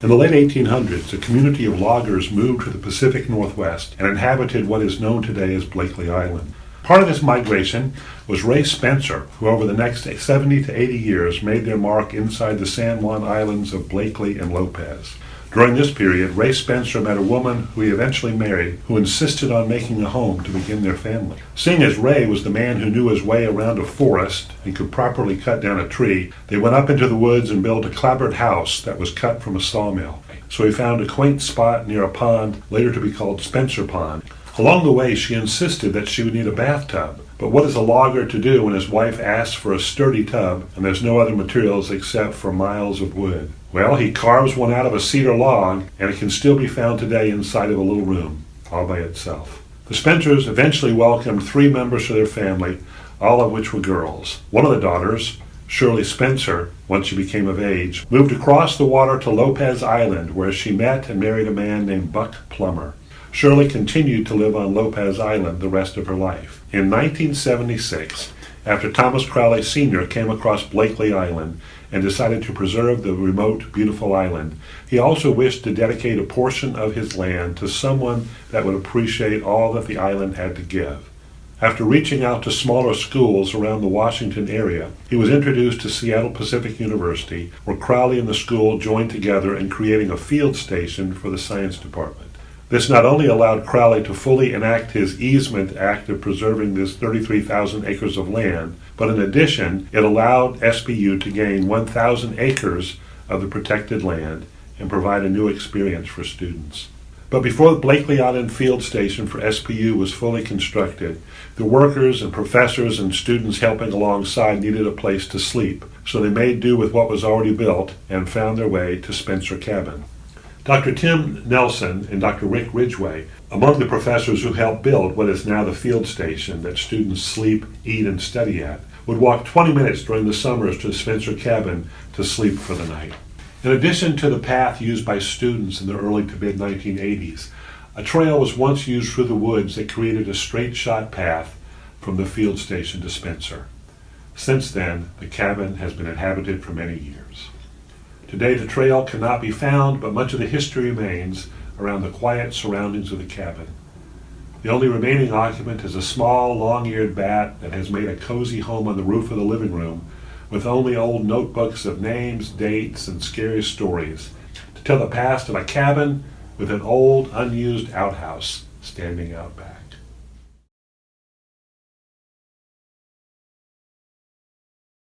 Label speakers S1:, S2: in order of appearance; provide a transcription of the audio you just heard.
S1: In the late 1800s, a community of loggers moved to the Pacific Northwest and inhabited what is known today as Blakely Island. Part of this migration was Ray Spencer, who over the next 70 to 80 years made their mark inside the San Juan Islands of Blakely and Lopez. During this period, Ray Spencer met a woman who he eventually married, who insisted on making a home to begin their family. Seeing as Ray was the man who knew his way around a forest and could properly cut down a tree, they went up into the woods and built a clapboard house that was cut from a sawmill. So he found a quaint spot near a pond, later to be called Spencer Pond. Along the way, she insisted that she would need a bathtub. But what is a logger to do when his wife asks for a sturdy tub and there's no other materials except for miles of wood? Well, he carves one out of a cedar log, and it can still be found today inside of a little room, all by itself. The Spencers eventually welcomed 3 members to their family, all of which were girls. One of the daughters, Shirley Spencer, once she became of age, moved across the water to Lopez Island, where she met and married a man named Buck Plummer. Shirley continued to live on Lopez Island the rest of her life. In 1976, after Thomas Crowley Sr. came across Blakely Island and decided to preserve the remote, beautiful island, he also wished to dedicate a portion of his land to someone that would appreciate all that the island had to give. After reaching out to smaller schools around the Washington area, he was introduced to Seattle Pacific University, where Crowley and the school joined together in creating a field station for the science department. This not only allowed Crowley to fully enact his easement act of preserving this 33,000 acres of land, but in addition, it allowed SPU to gain 1,000 acres of the protected land and provide a new experience for students. But before the Blakely Island Field Station for SPU was fully constructed, the workers and professors and students helping alongside needed a place to sleep, so they made do with what was already built and found their way to Spencer Cabin. Dr. Tim Nelson and Dr. Rick Ridgway, among the professors who helped build what is now the field station that students sleep, eat, and study at, would walk 20 minutes during the summers to the Spencer Cabin to sleep for the night. In addition to the path used by students in the early to mid-1980s, a trail was once used through the woods that created a straight shot path from the field station to Spencer. Since then, the cabin has been inhabited for many years. Today the trail cannot be found, but much of the history remains around the quiet surroundings of the cabin. The only remaining occupant is a small, long-eared bat that has made a cozy home on the roof of the living room, with only old notebooks of names, dates, and scary stories to tell the past of a cabin with an old, unused outhouse standing out back.